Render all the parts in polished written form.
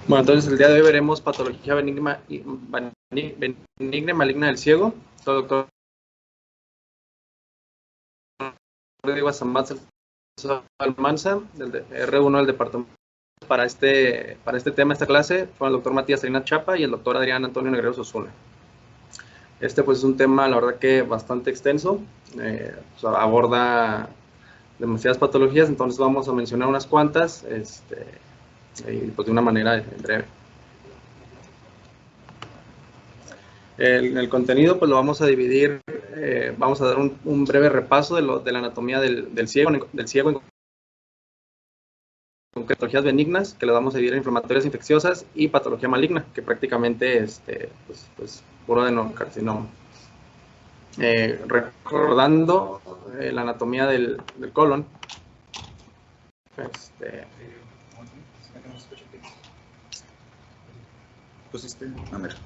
Bueno, entonces el día de hoy veremos patología benigna maligna del ciego. Soy el doctor Rodrigo Azamat Almanza, del R1 del departamento. Para este tema, esta clase, fue el doctor Matías Salinas Chapa y el doctor Adrián Antonio Negreros Osuna. Pues es un tema, la verdad que bastante extenso, aborda demasiadas patologías, entonces vamos a mencionar unas cuantas, y pues de una manera breve. El contenido pues lo vamos a dividir, vamos a dar un breve repaso de la anatomía del ciego en patologías benignas, que lo vamos a dividir en inflamatorias infecciosas y patología maligna, que prácticamente pues puro adenocarcinoma. Recordando la anatomía del colon. Pusiste, a ver.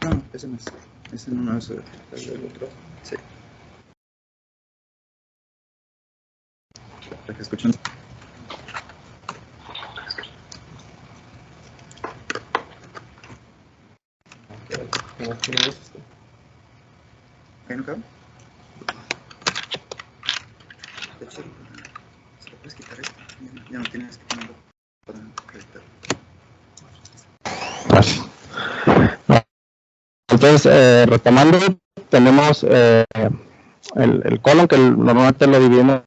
No, ese no es. Ese no es el otro. Sí. ¿Para que escuchen? ¿Ahí no cabe? De hecho, si lo puedes quitar esto, ya no tienes que ponerlo para acreditar. Entonces, retomando, tenemos el colon, que normalmente lo dividimos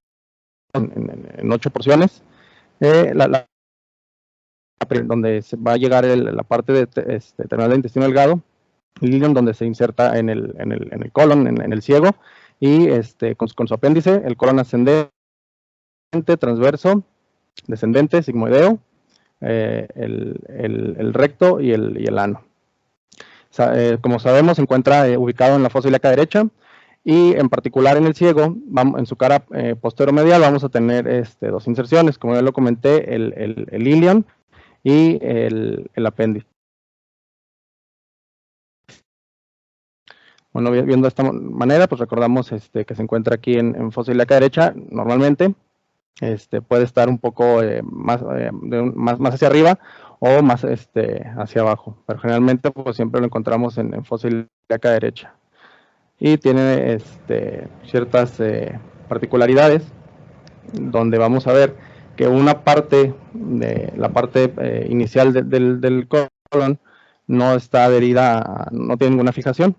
en 8 porciones. Donde se va a llegar la parte terminal del intestino delgado, el ilion, donde se inserta en el colon, en el ciego, y con su apéndice, el colon ascendente, transverso, descendente, sigmoideo, el recto y el ano. Como sabemos, se encuentra ubicado en la fosa ilíaca derecha, y en particular en el ciego, en su cara posterior-medial, vamos a tener 2 inserciones, como ya lo comenté, el ilion y el apéndice. Bueno, viendo de esta manera, pues recordamos que se encuentra aquí en fosa ilíaca derecha. Normalmente puede estar un poco más hacia arriba o más hacia abajo, pero generalmente pues siempre lo encontramos en fosa ilíaca derecha, y tiene ciertas particularidades, donde vamos a ver que una parte de la parte inicial del colon no está adherida, no tiene ninguna fijación.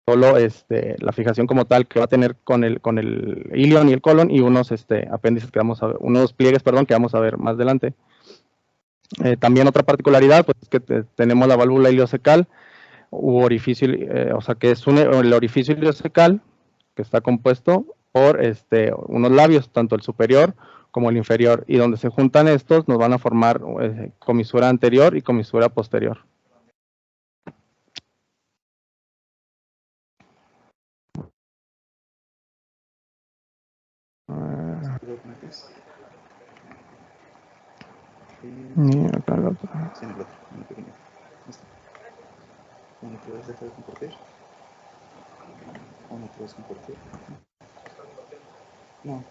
Solo la fijación como tal que va a tener con el ilion y el colon, y unos apéndices que vamos a ver, unos pliegues, perdón, que vamos a ver más adelante. También otra particularidad, pues, es que tenemos la válvula ileocecal u orificio, o sea, que es el orificio ileocecal, que está compuesto por unos labios, tanto el superior como el inferior, y donde se juntan estos nos van a formar comisura anterior y comisura posterior. Y acá el otro. Sí, en el otro, en el pequeño. ¿Uno puedes dejar de compartir? ¿Uno puedes compartir? No.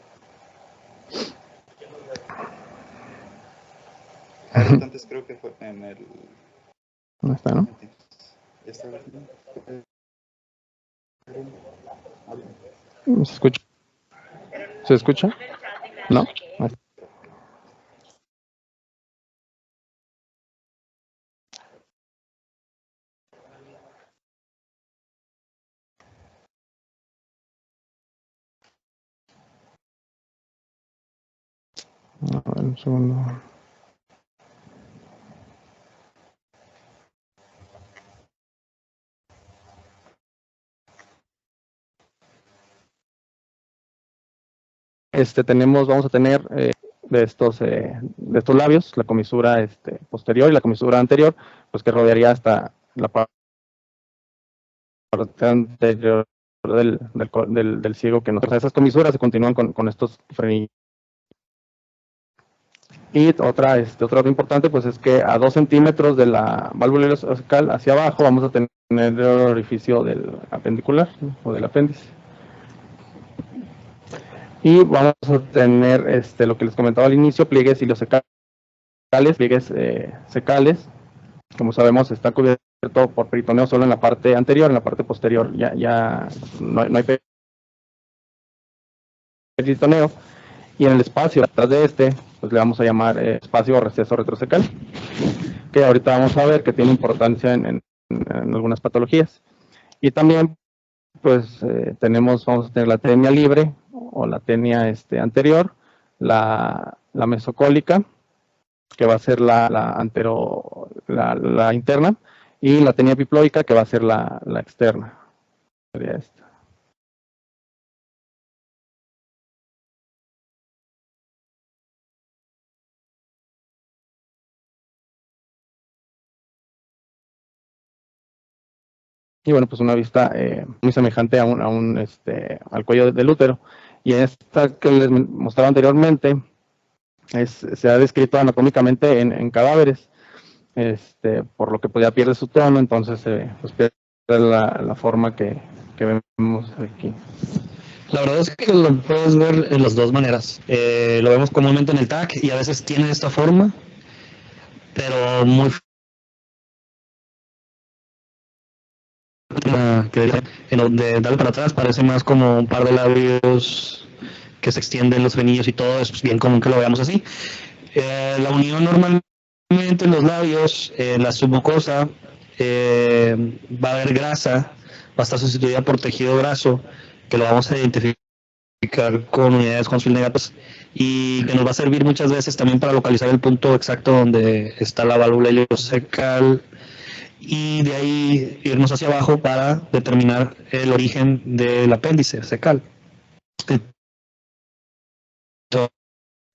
Antes creo que fue en el... ¿Dónde está, no? ¿Está bien? ¿Se escucha? ¿Se escucha? ¿No? A ver, un segundo. Vamos a tener de estos labios, la comisura posterior y la comisura anterior, pues que rodearía hasta la parte anterior del ciego, que nos, o sea, esas comisuras se continúan con estos frenillos. Y otro dato importante, pues es que a 2 centímetros de la válvula ileocecal hacia abajo vamos a tener el orificio del apendicular, ¿no? O del apéndice. Y vamos a tener lo que les comentaba al inicio, pliegues ileosecales, pliegues secales. Como sabemos, está cubierto por peritoneo solo en la parte anterior, en la parte posterior ya no hay peritoneo. Y en el espacio atrás de pues le vamos a llamar espacio o receso retrocecal, que ahorita vamos a ver que tiene importancia en algunas patologías. Y también, pues, vamos a tener la tenia libre o la tenia anterior, la mesocólica, que va a ser la interna, y la tenia epiploica, que va a ser la externa. Sería esta. Y bueno, pues una vista muy semejante al cuello del útero. Y esta que les mostraba anteriormente se ha descrito anatómicamente en cadáveres, por lo que pues ya pierde su tono, entonces pues pierde la forma que vemos aquí. La verdad es que lo puedes ver en las dos maneras. Lo vemos comúnmente en el TAC y a veces tiene esta forma, pero muy en donde darle para atrás parece más como un par de labios que se extienden los frenillos y todo, es bien común que lo veamos así. La unión normalmente en los labios, la submucosa, va a haber grasa, va a estar sustituida por tejido graso, que lo vamos a identificar con unidades Hounsfield negativas y que nos va a servir muchas veces también para localizar el punto exacto donde está la válvula ileocecal y de ahí irnos hacia abajo para determinar el origen del apéndice cecal.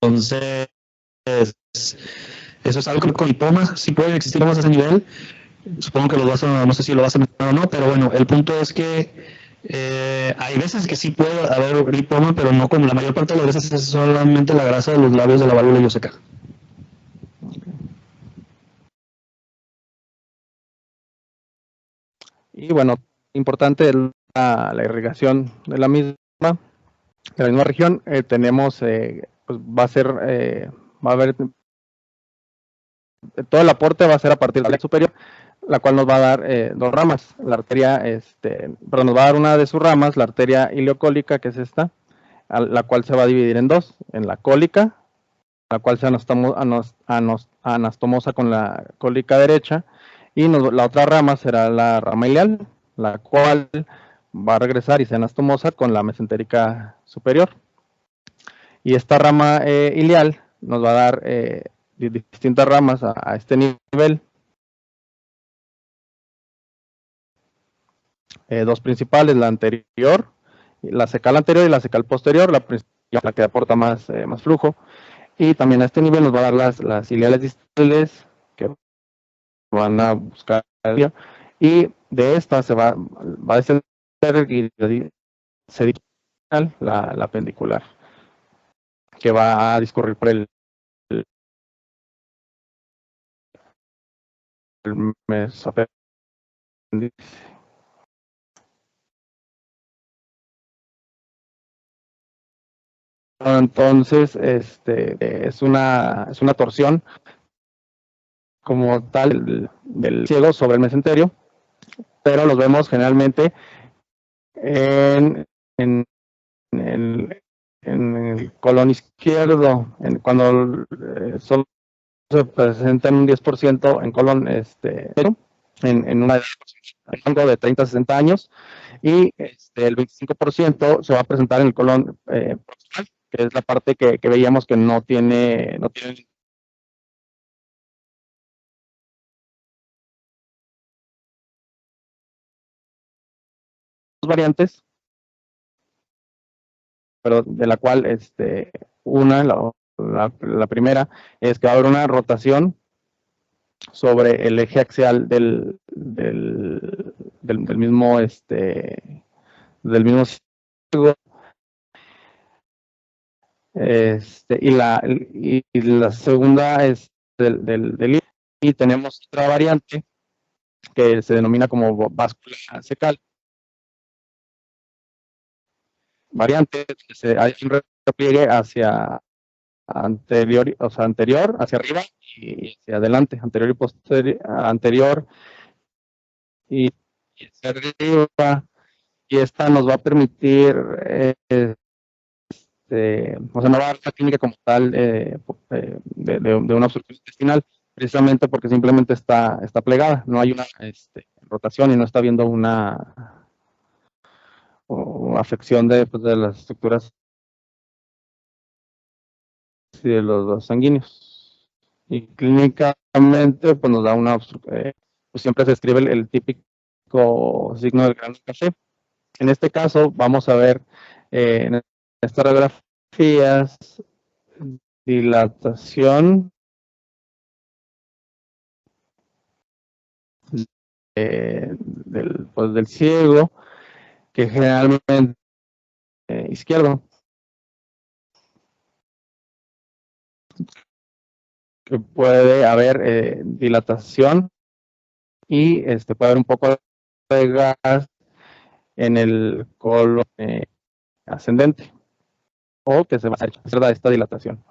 Entonces, eso es algo que con lipomas sí pueden existir más a ese nivel. Supongo que no sé si lo vas a mencionar o no, pero bueno, el punto es que hay veces que sí puede haber lipoma, pero no como la mayor parte de las veces es solamente la grasa de los labios de la válvula ileocecal. Y bueno, importante la irrigación de la misma región. Tenemos, pues va a haber, todo el aporte va a ser a partir de la superior, la cual nos va a dar dos ramas. La arteria, pero nos va a dar una de sus ramas, la arteria ileocólica, que es esta, la cual se va a dividir en dos, en la cólica, la cual se anastomosa con la cólica derecha, y la otra rama será la rama ileal, la cual va a regresar y se anastomosa con la mesentérica superior. Y esta rama ileal nos va a dar distintas ramas a este nivel. Dos principales, la anterior, la cecal anterior y la cecal posterior, la que aporta más flujo. Y también a este nivel nos va a dar las ileales distales, que van a buscar, y de esta va a descender y se dirige la apendicular, que va a discurrir por el mesapéndice. Entonces, es una torsión como tal del ciego sobre el mesenterio, pero los vemos generalmente en el colon izquierdo, cuando solo se presenta en un 10% en colon en una rango de 30 a 60 años, y el 25% se va a presentar en el colon proximal, que es la parte que veíamos que no tiene variantes, pero de la cual la primera es que va a haber una rotación sobre el eje axial del mismo ciego, y la segunda es del y tenemos otra variante que se denomina como báscula cecal. Variante, hay un repliegue hacia anterior, o sea, anterior, hacia arriba y hacia adelante, anterior y posterior, anterior y hacia arriba, y esta nos va a permitir, o sea, no va a dar la clínica como tal de una obstrucción intestinal, precisamente porque simplemente está plegada, no hay una rotación y no está viendo una afección pues, de las estructuras y de los sanguíneos. Y clínicamente, pues nos da una obstrucción, pues siempre se escribe el típico signo del grano café. En este caso, vamos a ver en estas radiografías dilatación pues, del ciego, que generalmente izquierdo, que puede haber dilatación y puede haber un poco de gas en el colon ascendente, o que se va a hacer esta dilatación.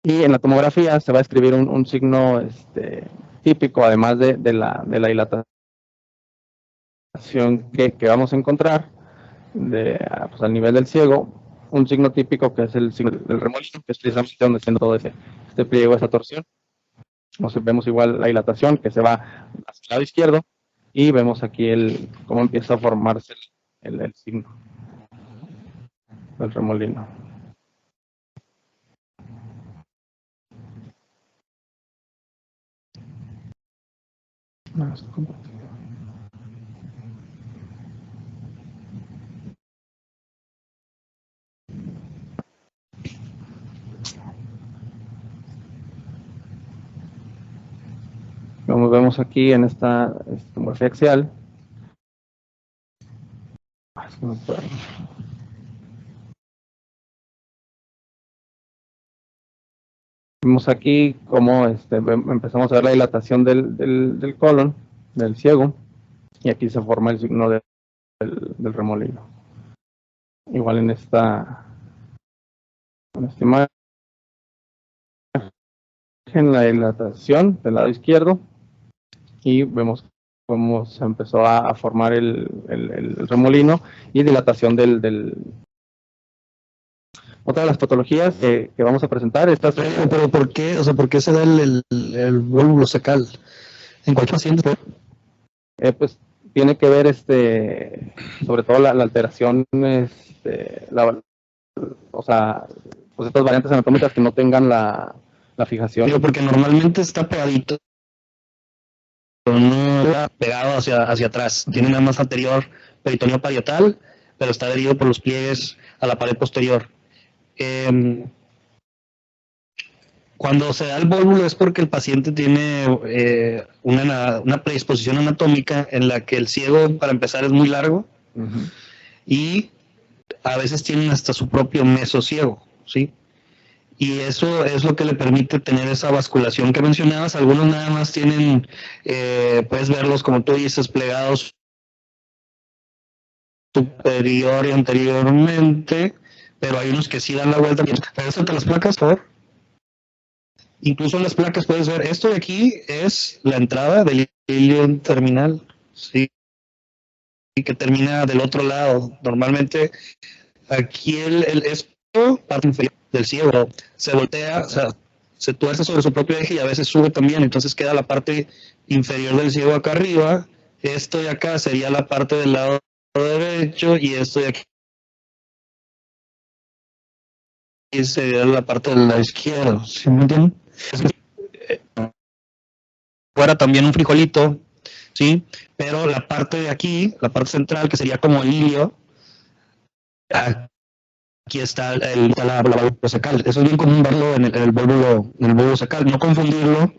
Y en la tomografía se va a escribir un signo típico, además de la dilatación que vamos a encontrar pues, al nivel del ciego, un signo típico que es el signo del remolino, que es precisamente donde está todo este pliego, esa torsión. Entonces vemos igual la dilatación que se va hacia el lado izquierdo y vemos aquí cómo empieza a formarse el signo del remolino. Como vemos aquí en esta tomografía axial, vemos aquí cómo empezamos a ver la dilatación del colon, del ciego, y aquí se forma el signo del remolino. Igual en esta imagen, la dilatación del lado izquierdo, y vemos cómo se empezó a formar el remolino y dilatación Otra de las patologías que vamos a presentar, Pero ¿por qué? O sea, ¿por qué se da el vólvulo cecal? ¿En cuál paciente? Pues tiene que ver sobre todo la alteración, o sea, pues estas variantes anatómicas que no tengan la fijación. Digo, porque normalmente está pegadito, no está pegado hacia atrás, tiene nada más anterior peritoneo parietal, pero está adherido por los pliegues a la pared posterior. Cuando se da el vólvulo es porque el paciente tiene una predisposición anatómica en la que el ciego, para empezar, es muy largo, y a veces tienen hasta su propio mesociego, ¿sí? Y eso es lo que le permite tener esa basculación que mencionabas. Algunos nada más tienen, puedes verlos, como tú dices, plegados superior y anteriormente, pero hay unos que sí dan la vuelta. Regresate las placas, por favor. Incluso en las placas puedes ver, esto de aquí es la entrada del hilo terminal, ¿sí? Y que termina del otro lado. Normalmente aquí esto, parte inferior del ciego, se voltea, o sea, se tuerce sobre su propio eje y a veces sube también, entonces queda la parte inferior del ciego acá arriba. Esto de acá sería la parte del lado derecho y esto de aquí sería la parte del lado izquierdo, ¿sí me entienden? Fuera también un frijolito, ¿sí? Pero la parte de aquí, la parte central, que sería como el hilio, aquí está la válvula cecal. Eso es bien común verlo en el vólvulo cecal. No confundirlo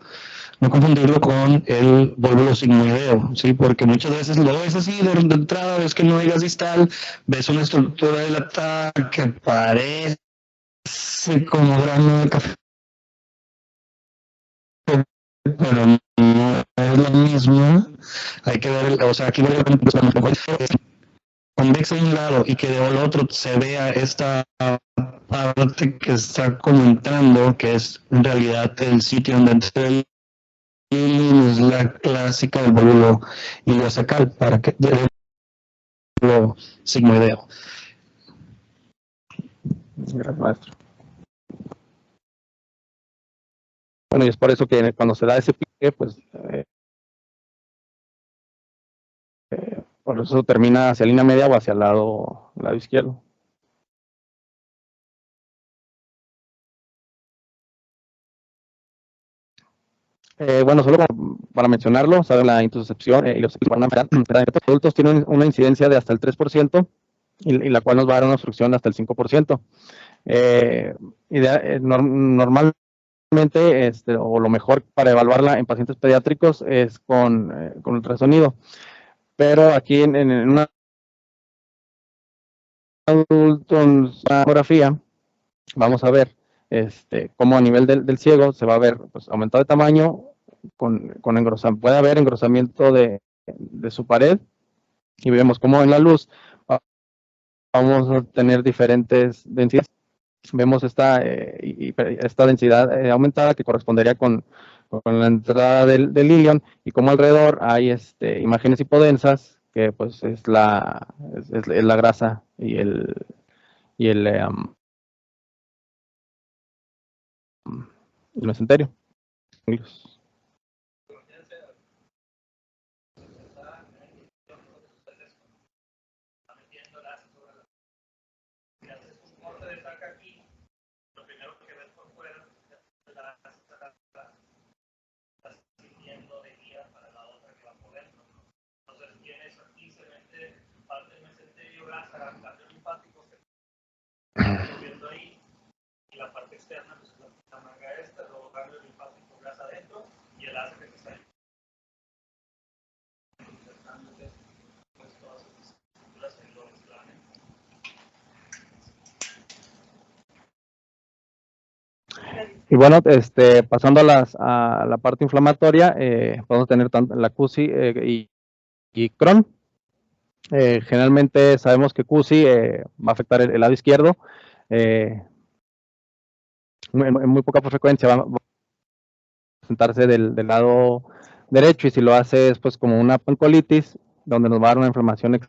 con el vólvulo sigmoideo, ¿sí? Porque muchas veces lo ves así de entrada, ves que no hay gas distal, ves una estructura dilatada que parece como grano de café, pero no es lo mismo. Hay que ver, o sea, aquí convexa de un lado y que del otro se vea esta parte que está comentando, que es en realidad el sitio donde entra el es la clásica del módulo iliocecal para que lo sigmoideo. Gracias, maestro. Bueno, y es por eso que cuando se da ese pique, pues por eso termina hacia línea media o hacia el lado izquierdo. Bueno, solo para mencionarlo, saben la intussuscepción y los adultos tienen una incidencia de hasta el 3% y la cual nos va a dar una obstrucción hasta el 5%. Normalmente, o lo mejor para evaluarla en pacientes pediátricos es con ultrasonido, pero aquí en una adulto en una tomografía vamos a ver cómo a nivel del ciego se va a ver pues, aumentado de tamaño con engrosamiento. Puede haber engrosamiento de su pared y vemos cómo en la luz vamos a tener diferentes densidades. Vemos esta densidad aumentada que correspondería con la entrada del ilion y como alrededor hay imágenes hipodensas que pues es la grasa y el mesenterio. Y la parte externa, pues la manga esta, luego cambio linfático, grasa adentro, y el asa que está insertándose, pues todas estas estructuras en lo extraño. Y bueno, pasando a la parte inflamatoria, podemos tener tanto la CUSI y Crohn. Generalmente sabemos que CUSI va a afectar el lado izquierdo. En muy poca frecuencia va a presentarse del lado derecho, y si lo hace es pues como una pancolitis, donde nos va a dar una inflamación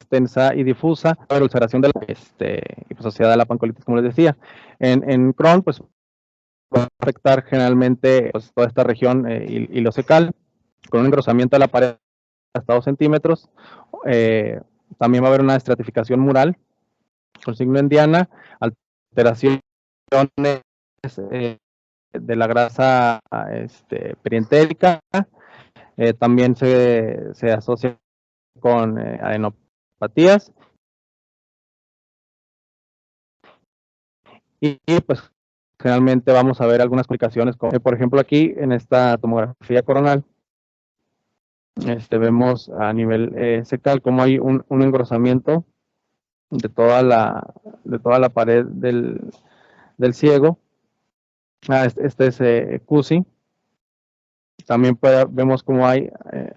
extensa y difusa, la ulceración de y pues asociada a la pancolitis, como les decía. En Crohn, pues va a afectar generalmente pues, toda esta región ileocecal, con un engrosamiento de la pared hasta 2 centímetros. También va a haber una estratificación mural con signo en diana, alteraciones de la grasa perientérica. También se asocia con adenopatías y pues generalmente vamos a ver algunas complicaciones, como por ejemplo aquí en esta tomografía coronal vemos a nivel cecal como hay un engrosamiento de toda la pared del ciego. Este es CUSI. También vemos como hay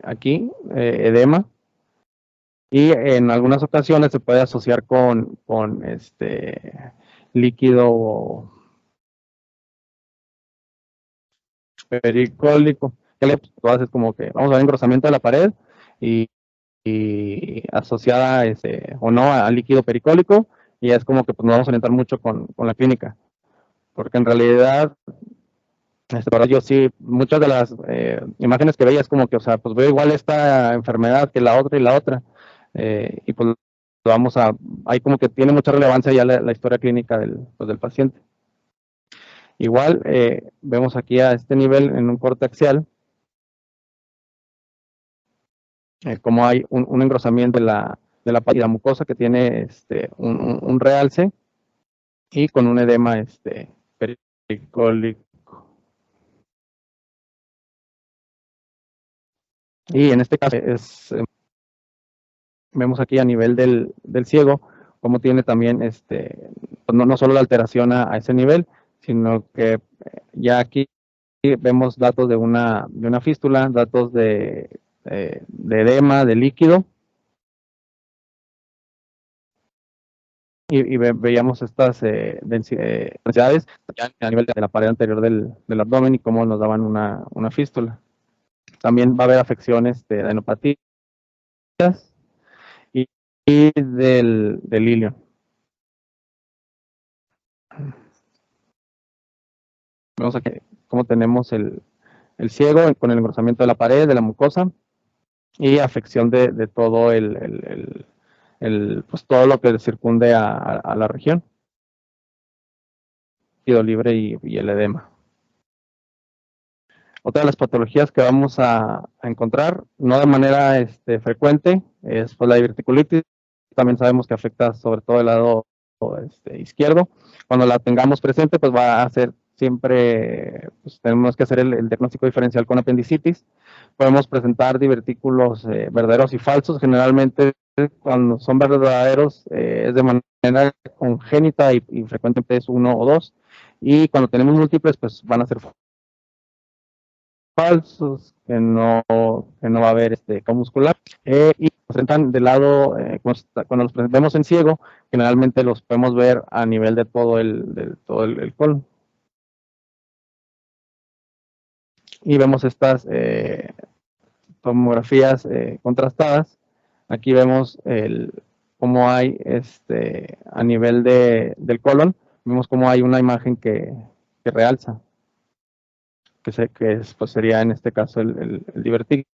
aquí edema, y en algunas ocasiones se puede asociar con líquido pericólico, que es como que vamos a ver engrosamiento de la pared y asociada o no a líquido pericólico, y es como que pues, nos vamos a orientar mucho con la clínica, porque en realidad yo sí, muchas de las imágenes que veía es como que, o sea, pues veo igual esta enfermedad que la otra y la otra, y pues ahí como que tiene mucha relevancia ya la historia clínica del paciente. Igual vemos aquí a este nivel en un corte axial como hay un engrosamiento de la pared mucosa que tiene un realce y con un edema pericólico. Y en este caso vemos aquí a nivel del ciego como tiene también no solo la alteración a ese nivel, sino que ya aquí vemos datos de una fístula, datos de edema, de líquido. Y veíamos estas densidades ya a nivel de la pared anterior del abdomen y cómo nos daban una fístula. También va a haber afecciones de adenopatías y del ilion. Vemos aquí cómo tenemos el ciego con el engrosamiento de la pared, de la mucosa y afección de todo pues todo lo que circunde a la región. Líquido libre y el edema. Otra de las patologías que vamos a encontrar, no de manera frecuente, es pues, la diverticulitis. También sabemos que afecta sobre todo el lado izquierdo. Cuando la tengamos presente, pues va a ser siempre, pues, tenemos que hacer el diagnóstico diferencial con apendicitis. Podemos presentar divertículos verdaderos y falsos. Generalmente, cuando son verdaderos, es de manera congénita y frecuentemente es 1 o 2. Y cuando tenemos múltiples, pues van a ser falsos, que no va a haber muscular, y presentan del lado, cuando los vemos en ciego, generalmente los podemos ver a nivel de todo el colon. Y vemos estas tomografías contrastadas. Aquí vemos cómo hay a nivel del colon, vemos cómo hay una imagen que realza. Pues sería en este caso el divertículo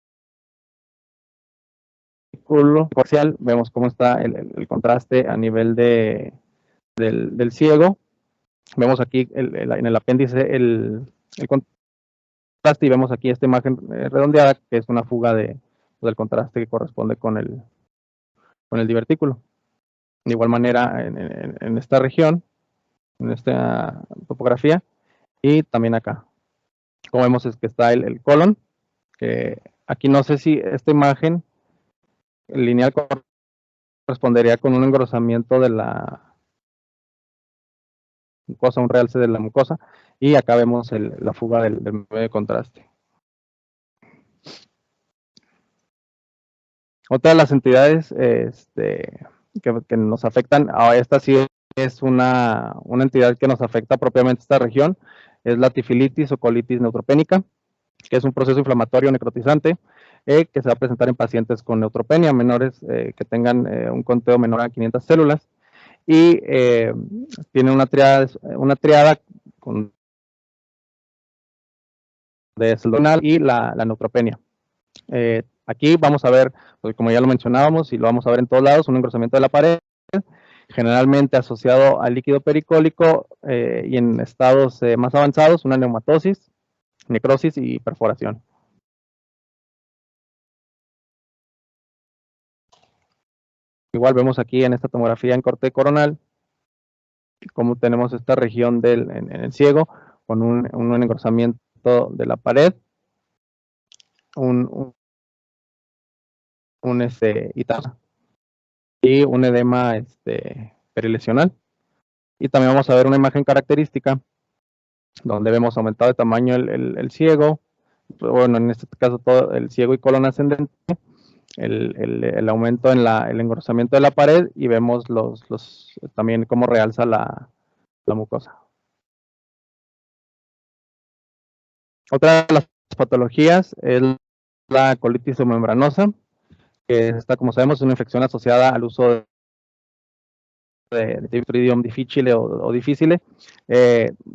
parcial. Vemos cómo está el contraste a nivel del ciego. Vemos aquí en el apéndice el contraste y vemos aquí esta imagen redondeada que es una fuga del contraste que corresponde con el divertículo. De igual manera en esta región, en esta topografía y también acá. Como vemos es que está el colon, que aquí no sé si esta imagen lineal correspondería con un engrosamiento de la mucosa, un realce de la mucosa, y acá vemos la fuga del medio de contraste. Otra de las entidades que nos afectan, esta sí es una entidad que nos afecta propiamente esta región, es la tifilitis o colitis neutropénica, que es un proceso inflamatorio necrotizante que se va a presentar en pacientes con neutropenia, menores que tengan un conteo menor a 500 células, y tiene una triada con de celdonal y la neutropenia. Aquí vamos a ver, pues, como ya lo mencionábamos y lo vamos a ver en todos lados, un engrosamiento de la pared, generalmente asociado al líquido pericólico y en estados más avanzados, una neumatosis, necrosis y perforación. Igual vemos aquí en esta tomografía en corte coronal cómo tenemos esta región en el ciego con un engrosamiento de la pared, y un edema perilesional. Y también vamos a ver una imagen característica donde vemos aumentado de tamaño el ciego, bueno, en este caso todo el ciego y colon ascendente, el aumento en el engrosamiento de la pared, y vemos también cómo realza la mucosa. Otra de las patologías es la colitis membranosa, que esta, como sabemos, es una infección asociada al uso de Clostridium difficile o difícile,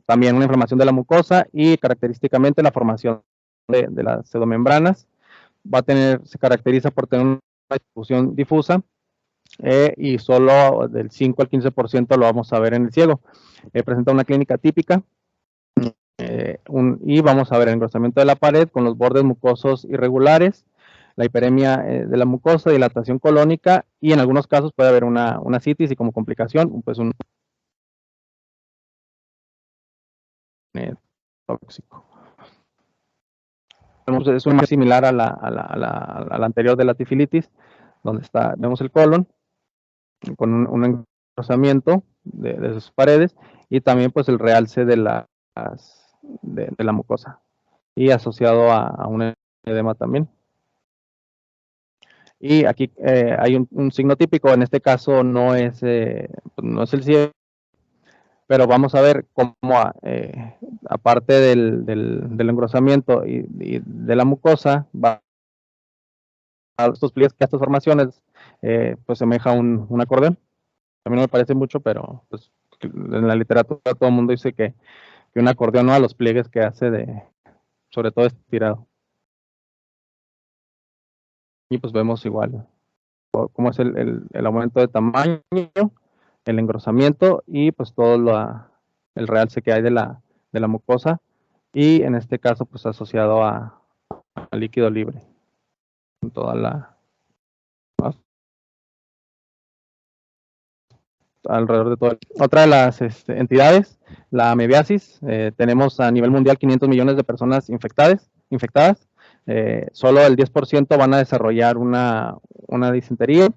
también una inflamación de la mucosa y característicamente la formación de las pseudomembranas. Se caracteriza por tener una distribución difusa y solo del 5 al 15% lo vamos a ver en el ciego. Presenta una clínica típica y vamos a ver el engrosamiento de la pared con los bordes mucosos irregulares, la hiperemia de la mucosa, dilatación colónica y en algunos casos puede haber una citis y como complicación pues un tóxico. Es una más similar a la anterior de la tifilitis, donde vemos el colon con un engrosamiento de sus paredes y también pues el realce de la mucosa. y asociado a un edema también. Y aquí hay un signo típico, en este caso no es el ciego, pero vamos a ver cómo, aparte del engrosamiento y de la mucosa, a estos pliegues, que a estas formaciones, pues semeja un acordeón. A mí no me parece mucho, pero pues en la literatura todo el mundo dice que un acordeón, ¿no?, a los pliegues que hace sobre todo estirado. Y pues vemos igual cómo es el aumento de tamaño, el engrosamiento y pues todo el realce que hay de la mucosa, y en este caso pues asociado a líquido libre en toda alrededor de todo. Otra de las entidades, la amebiasis, tenemos a nivel mundial 500 millones de personas infectadas. Solo el 10% van a desarrollar una disentería.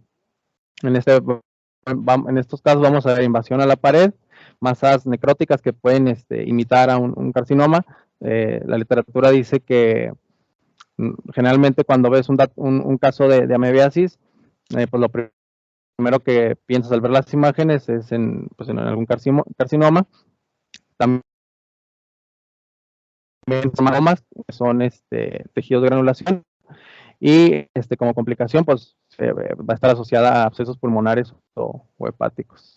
En estos casos vamos a ver invasión a la pared, masas necróticas que pueden imitar a un carcinoma. La literatura dice que generalmente cuando ves un caso de amebiasis, pues lo primero que piensas al ver las imágenes es en algún carcinoma. También hematomas, que son tejidos de granulación, y como complicación pues va a estar asociada a abscesos pulmonares o hepáticos.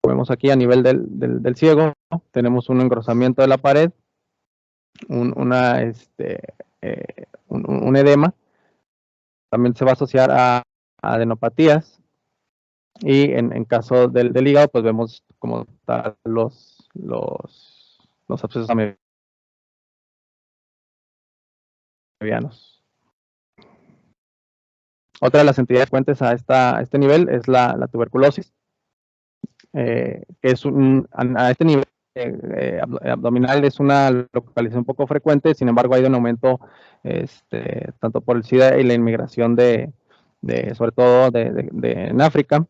Vemos aquí a nivel del ciego, tenemos un engrosamiento de la pared, un edema. También se va a asociar a adenopatías, y en caso del hígado pues vemos como tal los abscesos medianos. Otra de las entidades fuentes a este nivel es la tuberculosis, que es a este nivel abdominal es una localización poco frecuente. Sin embargo, ha ido en aumento tanto por el SIDA y la inmigración sobre todo en África.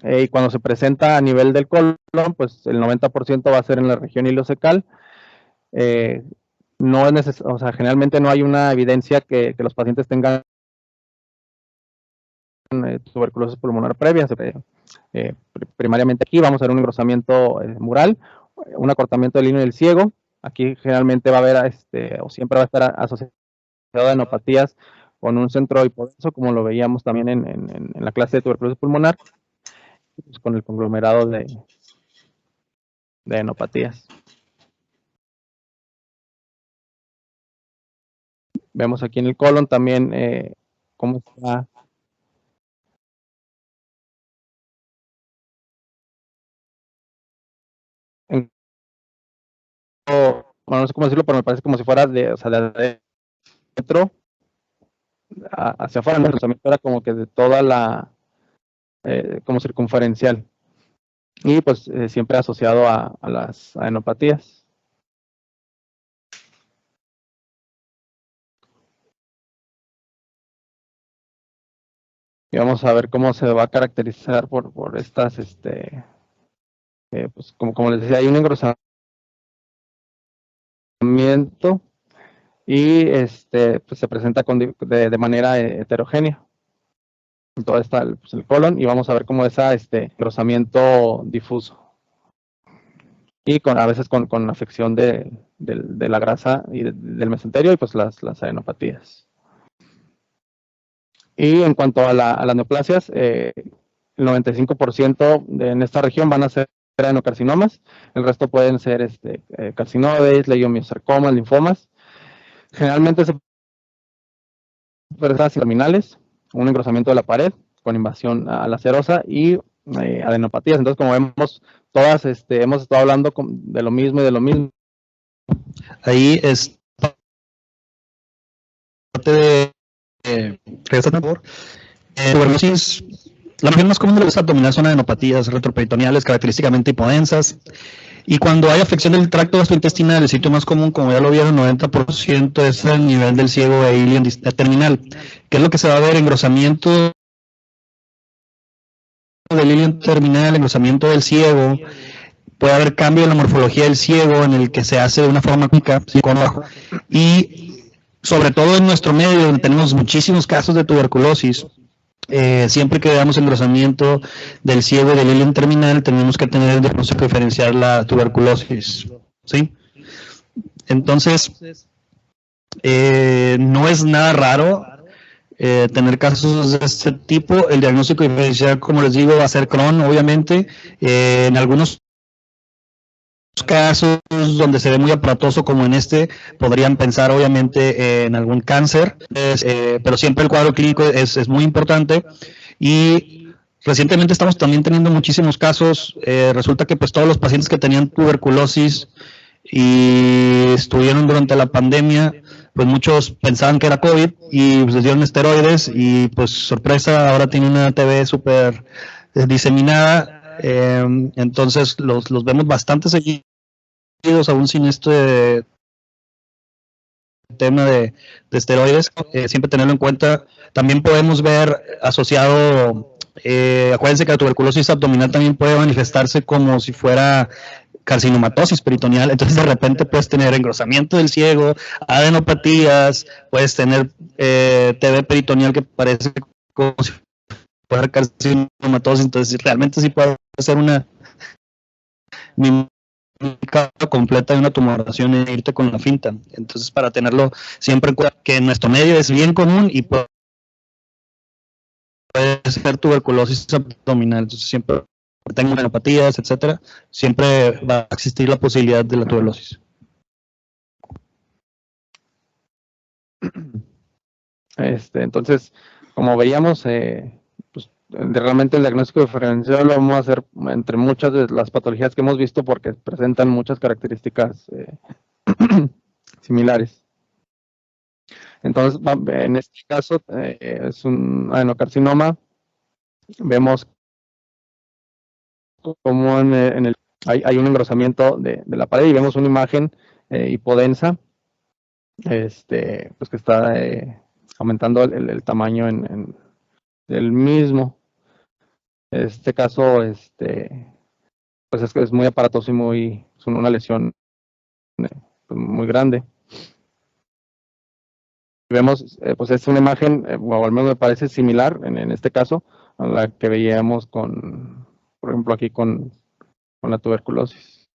Y cuando se presenta a nivel del colon, pues el 90% va a ser en la región ileocecal. No es generalmente no hay una evidencia que los pacientes tengan tuberculosis pulmonar previa. Primariamente aquí vamos a ver un engrosamiento mural, un acortamiento del línea del ciego. Aquí generalmente va a haber o siempre va a estar asociado a enopatías con un centro hipodenso, como lo veíamos también en la clase de tuberculosis pulmonar, pues con el conglomerado de enopatías. Vemos aquí en el colon también cómo está no sé cómo decirlo, pero me parece como si fuera de adentro hacia afuera. El engrosamiento era como que de toda como circunferencial, y pues siempre asociado a las adenopatías. Y vamos a ver cómo se va a caracterizar por estas, pues como les decía, hay un engrosamiento y pues se presenta de manera heterogénea. Entonces está el colon, y vamos a ver cómo es engrosamiento difuso, y a veces con afección de la grasa y del mesenterio, y pues las adenopatías. Y en cuanto a las neoplasias, el 95% en esta región van a ser adenocarcinomas. El resto pueden ser carcinoides, leiomiosarcomas, linfomas. Generalmente se presentan terminales, un engrosamiento de la pared con invasión a la serosa y adenopatías. Entonces, como vemos, todas hemos estado hablando de lo mismo y de lo mismo. Ahí es parte de tuberculosis. La región más común de los abdominales son adenopatías retroperitoneales, característicamente hipodensas. Y cuando hay afección del tracto gastrointestinal, el sitio más común, como ya lo vieron, 90% es el nivel del ciego e ilion terminal. ¿Qué es lo que se va a ver? Engrosamiento del ilion terminal, engrosamiento del ciego, puede haber cambio en la morfología del ciego en el que se hace de una forma única, con bajo, y sobre todo en nuestro medio donde tenemos muchísimos casos de tuberculosis. Siempre que veamos engrosamiento del ciego y del hilio terminal, tenemos que tener el diagnóstico diferencial la tuberculosis, ¿sí? Entonces, no es nada raro tener casos de este tipo. El diagnóstico diferencial, como les digo, va a ser Crohn, obviamente. En algunos casos donde se ve muy aparatoso, como en este, podrían pensar obviamente en algún cáncer, pero siempre el cuadro clínico es muy importante. Y recientemente estamos también teniendo muchísimos casos. Resulta que pues todos los pacientes que tenían tuberculosis y estuvieron durante la pandemia, pues muchos pensaban que era COVID y pues les dieron esteroides y pues sorpresa, ahora tienen una TB súper diseminada. Entonces los vemos bastante seguidos aún sin este tema de esteroides, siempre tenerlo en cuenta. También podemos ver asociado, acuérdense que la tuberculosis abdominal también puede manifestarse como si fuera carcinomatosis peritoneal. Entonces de repente puedes tener engrosamiento del ciego, adenopatías, puedes tener TB peritoneal que parece como si fuera carcinomatosis. Entonces realmente sí puede ser una mímica completa de una tumoración e irte con la finta. Entonces, para tenerlo siempre en cuenta, que en nuestro medio es bien común y puede ser tuberculosis abdominal. Entonces, siempre tengo adenopatías, etcétera, siempre va a existir la posibilidad de la tuberculosis. Entonces, como veíamos, realmente el diagnóstico diferencial lo vamos a hacer entre muchas de las patologías que hemos visto porque presentan muchas características similares. Entonces, en este caso es un adenocarcinoma. Vemos como hay un engrosamiento de la pared y vemos una imagen hipodensa, pues que está aumentando el tamaño del mismo. En este caso, pues es muy aparatoso y es una lesión muy grande. Vemos, pues es una imagen, o al menos me parece similar en este caso a la que veíamos por ejemplo, aquí con la tuberculosis.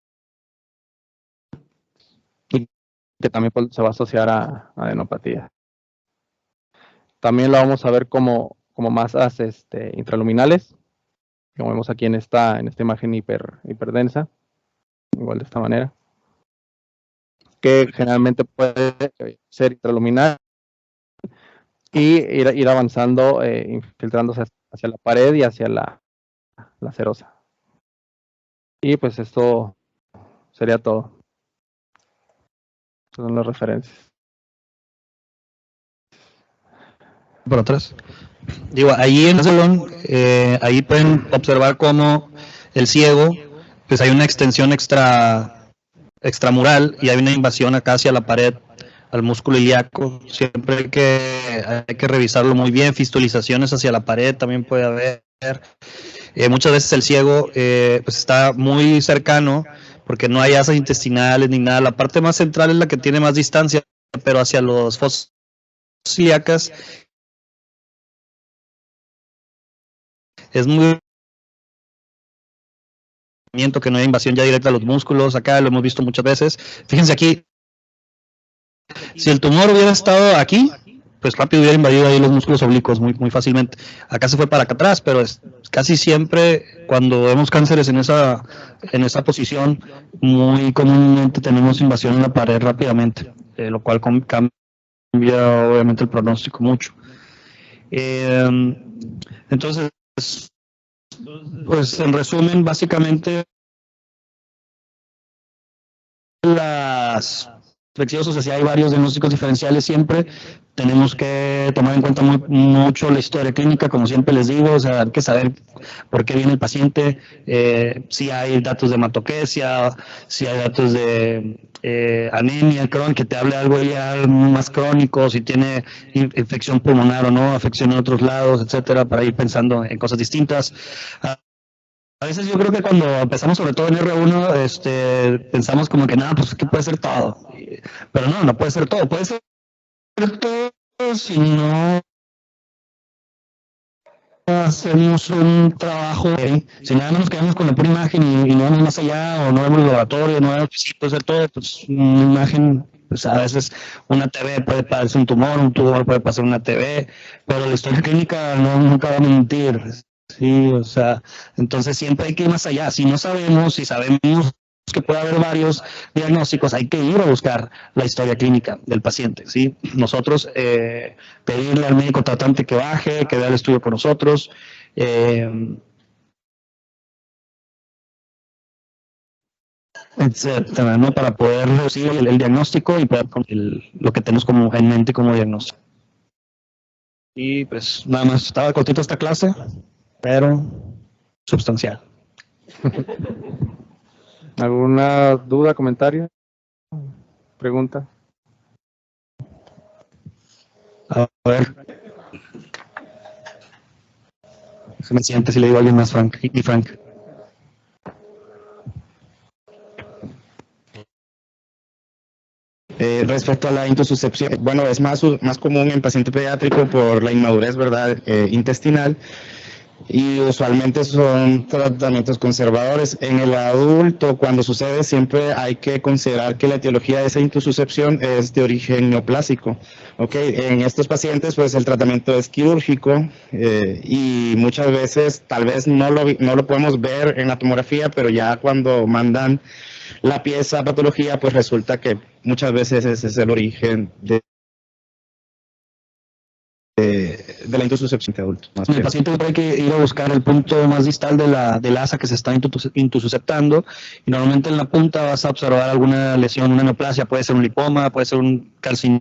Y que también pues, se va a asociar a adenopatía. También lo vamos a ver como masas intraluminales, como vemos aquí en esta imagen hiperdensa, igual de esta manera, que generalmente puede ser intraluminal y ir avanzando, infiltrándose hacia la pared y hacia la serosa. Y pues esto sería todo. Son las referencias. Por atrás. Digo, ahí en el salón, ahí pueden observar cómo el ciego, pues hay una extensión extramural y hay una invasión acá hacia la pared, al músculo ilíaco. Siempre hay que revisarlo muy bien. Fistulizaciones hacia la pared también puede haber. Muchas veces el ciego pues está muy cercano porque no hay asas intestinales ni nada. La parte más central es la que tiene más distancia, pero hacia los fosas ilíacas es muy que no hay invasión ya directa a los músculos. Acá lo hemos visto muchas veces. Fíjense aquí, si el tumor hubiera estado aquí, pues rápido hubiera invadido ahí los músculos oblicuos muy fácilmente. Acá se fue para acá atrás, pero casi siempre cuando vemos cánceres en esa posición, muy comúnmente tenemos invasión en la pared rápidamente, lo cual cambia obviamente el pronóstico mucho. Entonces, pues en resumen, básicamente las infecciosos, así hay varios diagnósticos diferenciales siempre. Tenemos que tomar en cuenta mucho la historia clínica, como siempre les digo, o sea, hay que saber por qué viene el paciente, si hay datos de hematoquesia, si hay datos de anemia, que te hable algo ya más crónico, si tiene infección pulmonar o no, afección en otros lados, etcétera, para ir pensando en cosas distintas. A veces yo creo que cuando empezamos, sobre todo en R1, pensamos como que nada, pues que puede ser todo. Pero no, no puede ser todo. Puede ser todo si no hacemos un trabajo, si nada más nos quedamos con la pura imagen y no vamos más allá, o no vemos el laboratorio, no vemos, pues sí, puede ser todo, pues una imagen, pues a veces una TV puede parecer un tumor puede pasar una TV, pero la historia clínica nunca va a mentir. Sí, o sea, entonces siempre hay que ir más allá. Si no sabemos, si sabemos que puede haber varios diagnósticos, hay que ir a buscar la historia clínica del paciente, ¿sí? Nosotros pedirle al médico tratante que baje, que vea el estudio con nosotros, etcétera, ¿no? Para poder recibir el diagnóstico y poder lo que tenemos como en mente como diagnóstico. Y pues nada más, estaba cortito esta clase, pero sustancial. ¿Alguna duda, comentario, pregunta? A ver. Se me siente si le digo a alguien más, Frank. Y Frank. Respecto a la intususcepción, bueno, es más común en paciente pediátrico por la inmadurez, ¿verdad? Intestinal. Y usualmente son tratamientos conservadores. En el adulto, cuando sucede, siempre hay que considerar que la etiología de esa intususcepción es de origen neoplásico. ¿Okay? En estos pacientes, pues el tratamiento es quirúrgico y muchas veces tal vez no lo podemos ver en la tomografía, pero ya cuando mandan la pieza a patología, pues resulta que muchas veces ese es el origen de la intususcepción de adultos. En el paciente hay que ir a buscar el punto más distal de la asa que se está intususceptando, y normalmente en la punta vas a observar alguna lesión, una neoplasia, puede ser un lipoma, puede ser un carcinoma,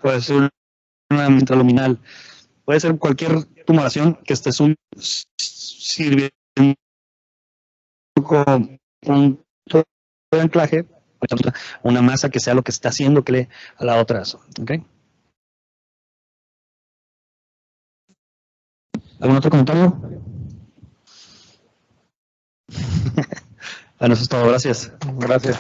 puede ser una intraluminal, puede ser cualquier tumoración que esté sirviendo como punto de anclaje, una masa que sea lo que está haciendo que le a la otra asa. ¿Okay? ¿Algún otro comentario? Bueno, eso es todo. Gracias. Gracias.